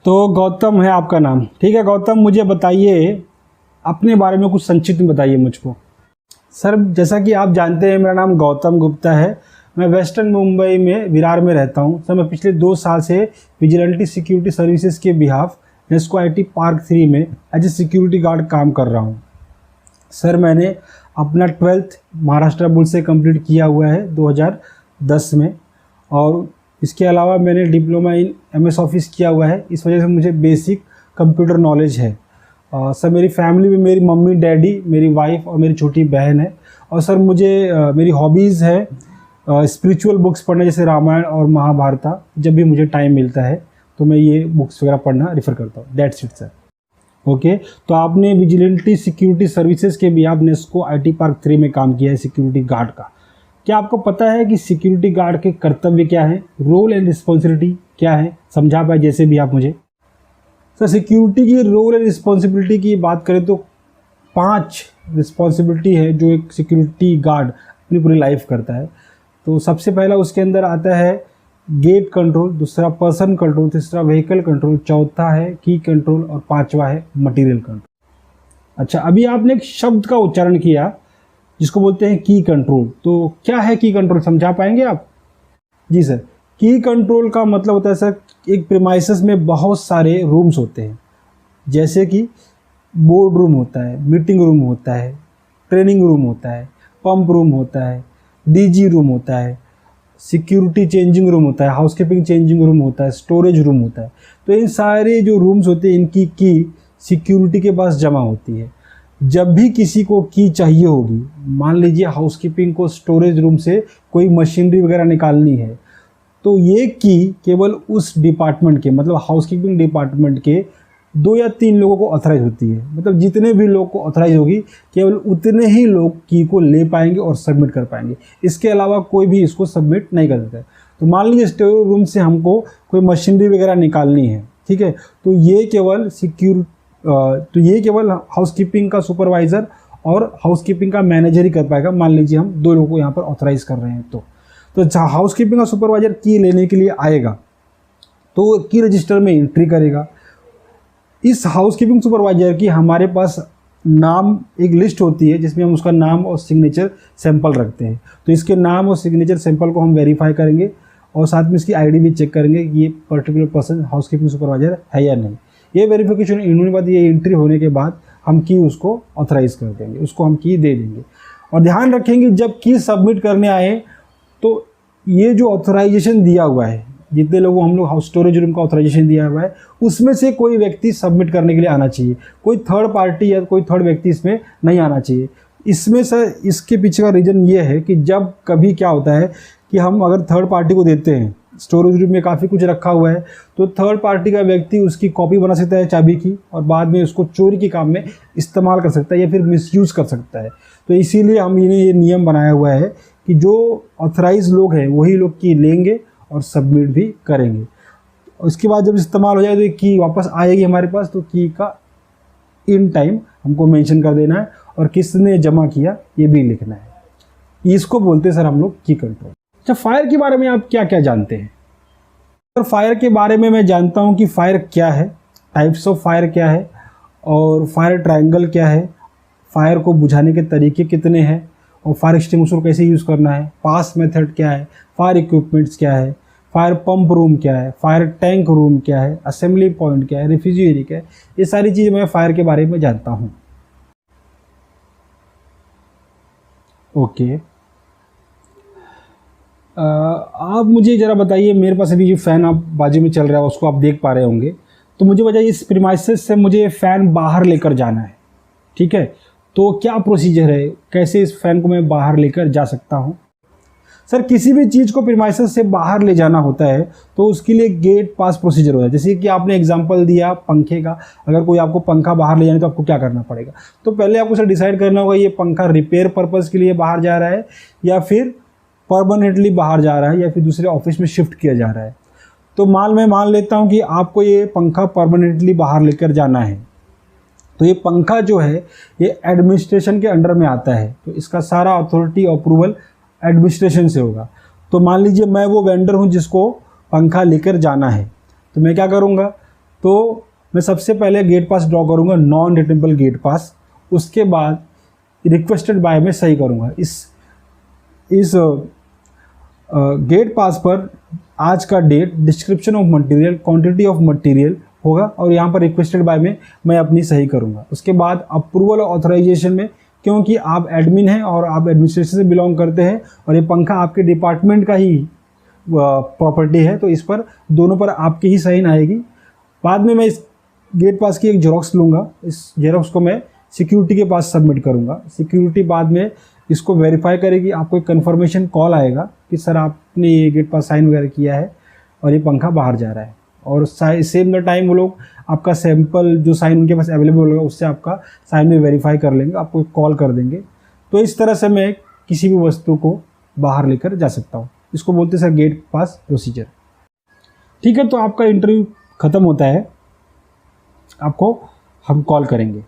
तो गौतम है आपका नाम, ठीक है। गौतम, मुझे बताइए अपने बारे में कुछ संक्षिप्त में बताइए मुझको। सर, जैसा कि आप जानते हैं मेरा नाम गौतम गुप्ता है। मैं वेस्टर्न मुंबई में विरार में रहता हूं। सर, मैं पिछले 2 साल से विजिलेंटी सिक्योरिटी सर्विसेज के बिहाफ नेस्को आईटी पार्क 3 में एज ए सिक्योरिटी गार्ड काम कर रहा हूं। सर, मैंने अपना 12th महाराष्ट्र बोर्ड से कंप्लीट किया हुआ है 2010 में, और इसके अलावा मैंने डिप्लोमा इन MS ऑफिस किया हुआ है। इस वजह से मुझे बेसिक कंप्यूटर नॉलेज है। सर, मेरी फैमिली में मेरी मम्मी डैडी, मेरी वाइफ और मेरी छोटी बहन है। और सर, मुझे मेरी हॉबीज़ है स्पिरिचुअल बुक्स पढ़ना, जैसे रामायण और महाभारत। जब भी मुझे टाइम मिलता है तो मैं ये बुक्स वगैरह पढ़ना रेफ़र करता हूँ। That's it sir. ओके, तो आपने विजिलेंटी सिक्योरिटी सर्विसेज के भी आप नेस्को आईटी पार्क 3 में काम किया है सिक्योरिटी गार्ड का। क्या आपको पता है कि सिक्योरिटी गार्ड के कर्तव्य क्या है, रोल एंड रिस्पॉन्सिबिलिटी क्या है? समझा पाए जैसे भी आप मुझे। सर, सिक्योरिटी की रोल एंड रिस्पॉन्सिबिलिटी की बात करें तो 5 रिस्पॉन्सिबिलिटी है जो एक सिक्योरिटी गार्ड अपनी पूरी लाइफ करता है। तो सबसे पहला उसके अंदर आता है गेट कंट्रोल, दूसरा पर्सन कंट्रोल, तीसरा व्हीकल कंट्रोल, चौथा है की कंट्रोल और 5वां है मटेरियल कंट्रोल। अच्छा, अभी आपने एक शब्द का उच्चारण किया जिसको बोलते हैं की कंट्रोल। तो क्या है की कंट्रोल, समझा पाएंगे आप? जी सर, की कंट्रोल का मतलब होता है सर, एक प्रीमाइसेस में बहुत सारे रूम्स होते हैं, जैसे कि बोर्ड रूम होता है, मीटिंग रूम होता है, ट्रेनिंग रूम होता है, पंप रूम होता है, DG रूम होता है, सिक्योरिटी चेंजिंग रूम होता है, हाउसकीपिंग चेंजिंग रूम होता है, स्टोरेज रूम होता है। तो इन सारे जो रूम्स होते हैं इनकी की सिक्योरिटी के पास जमा होती है। जब भी किसी को की चाहिए होगी, मान लीजिए हाउसकीपिंग को स्टोरेज रूम से कोई मशीनरी वगैरह निकालनी है, तो ये की केवल उस डिपार्टमेंट के, मतलब हाउसकीपिंग डिपार्टमेंट के 2 या 3 लोगों को ऑथराइज होती है। मतलब जितने भी लोग को ऑथराइज होगी केवल उतने ही लोग की को ले पाएंगे और सबमिट कर पाएंगे। इसके अलावा कोई भी इसको सबमिट नहीं कर सकता है। तो मान लीजिए स्टोर रूम से हमको कोई मशीनरी वगैरह निकालनी है, ठीक है, तो ये केवल हाउसकीपिंग का सुपरवाइज़र और हाउसकीपिंग का मैनेजर ही कर पाएगा। मान लीजिए हम 2 लोगों को यहाँ पर ऑथराइज कर रहे हैं, तो हाउसकीपिंग का सुपरवाइज़र की लेने के लिए आएगा तो की रजिस्टर में एंट्री करेगा। इस हाउसकीपिंग सुपरवाइज़र की हमारे पास नाम, एक लिस्ट होती है जिसमें हम उसका नाम और सिग्नेचर सैंपल रखते हैं। तो इसके नाम और सिग्नेचर सैंपल को हम वेरीफाई करेंगे और साथ में इसकी ID भी चेक करेंगे कि ये पर्टिकुलर पर्सन हाउसकीपिंग सुपरवाइज़र है या नहीं। ये वेरिफिकेशन इन्होंने बाद, ये एंट्री होने के बाद हम की उसको ऑथराइज़ कर देंगे, उसको हम की दे देंगे। और ध्यान रखेंगे जब की सबमिट करने आए तो ये जो ऑथराइजेशन दिया हुआ है, जितने लोगों हम लोग हाउस स्टोरेज रूम का ऑथराइजेशन दिया हुआ है, उसमें से कोई व्यक्ति सबमिट करने के लिए आना चाहिए। कोई थर्ड पार्टी या कोई थर्ड व्यक्ति इसमें नहीं आना चाहिए। इसमें सर, इसके पीछे का रीज़न ये है कि जब कभी क्या होता है कि हम अगर थर्ड पार्टी को देते हैं, स्टोरेज रूम में काफ़ी कुछ रखा हुआ है, तो थर्ड पार्टी का व्यक्ति उसकी कॉपी बना सकता है चाबी की और बाद में उसको चोरी के काम में इस्तेमाल कर सकता है या फिर मिसयूज़ कर सकता है। तो इसीलिए हमने ये नियम बनाया हुआ है कि जो ऑथराइज लोग हैं वही लोग की लेंगे और सबमिट भी करेंगे। उसके बाद जब इस्तेमाल हो जाए तो ये की वापस आएगी हमारे पास, तो की का इन टाइम हमको मेंशन कर देना है और किसने जमा किया ये भी लिखना है। इसको बोलते हैं सर हम लोग की कंट्रोल। अच्छा, फायर के बारे में आप क्या क्या जानते हैं? सर, फायर के बारे में मैं जानता हूँ कि फायर क्या है, टाइप्स ऑफ फायर क्या है, और फायर ट्रायंगल क्या है, फायर को बुझाने के तरीके कितने हैं, और फायर एक्सटिंग्विशर कैसे यूज़ करना है, पास मेथड क्या है, फायर इक्विपमेंट्स क्या है, फायर पंप रूम क्या है, फायर टैंक रूम क्या है, असेंबली पॉइंट क्या है, रिफ्यूजिएरी क्या है, ये सारी चीज़ें मैं फायर के बारे में जानता हूँ। ओके, आप मुझे ज़रा बताइए, मेरे पास अभी जो फ़ैन आप बाजू में चल रहा है उसको आप देख पा रहे होंगे, तो मुझे बताइए इस प्रीमाइसेस से मुझे फ़ैन बाहर लेकर जाना है, ठीक है, तो क्या प्रोसीजर है, कैसे इस फ़ैन को मैं बाहर लेकर जा सकता हूँ? सर, किसी भी चीज़ को प्रीमाइसेस से बाहर ले जाना होता है तो उसके लिए गेट पास प्रोसीजर होता है। जैसे कि आपने एग्जांपल दिया पंखे का, अगर कोई आपको पंखा बाहर ले जाना तो आपको क्या करना पड़ेगा? तो पहले आपको सर डिसाइड करना होगा ये पंखा रिपेयर पर्पज़ के लिए बाहर जा रहा है या फिर परमानेंटली बाहर जा रहा है या फिर दूसरे ऑफिस में शिफ्ट किया जा रहा है। तो मैं मान लेता हूँ कि आपको ये पंखा परमानेंटली बाहर लेकर जाना है, तो ये पंखा जो है ये एडमिनिस्ट्रेशन के अंडर में आता है, तो इसका सारा अथॉरिटी अप्रूवल एडमिनिस्ट्रेशन से होगा। तो मान लीजिए मैं वो वेंडर हूँ जिसको पंखा लेकर जाना है, तो मैं क्या करूँगा, तो मैं सबसे पहले गेट पास ड्रॉ करूँगा, नॉन रिटर्नेबल गेट पास। उसके बाद रिक्वेस्टेड बाय में सही करूँगा। इस गेट पास पर आज का date, description of material, quantity of material होगा और यहाँ पर रिक्वेस्टेड बाय में मैं अपनी सही करूँगा। उसके बाद अप्रूवल और ऑथराइजेशन में, क्योंकि आप एडमिन हैं और आप एडमिनिस्ट्रेशन से बिलोंग करते हैं और ये पंखा आपके डिपार्टमेंट का ही प्रॉपर्टी है, तो इस पर दोनों पर आपकी ही साइन आएगी। बाद में मैं इस गेट पास की एक जेरोक्स लूँगा। इस जेरोक्स को मैं सिक्योरिटी के पास सबमिट करूँगा। सिक्योरिटी बाद में इसको वेरीफाई करेगी। आपको एक कन्फर्मेशन कॉल आएगा कि सर आपने ये गेट पास साइन वगैरह किया है और ये पंखा बाहर जा रहा है। और सेम द टाइम वो लोग आपका सैंपल जो साइन उनके पास अवेलेबल होगा उससे आपका साइन में वेरीफाई कर लेंगे, आपको कॉल कर देंगे। तो इस तरह से मैं किसी भी वस्तु को बाहर लेकर जा सकता हूँ। इसको बोलते हैं सर गेट पास प्रोसीजर। ठीक है, तो आपका इंटरव्यू ख़त्म होता है, आपको हम कॉल करेंगे।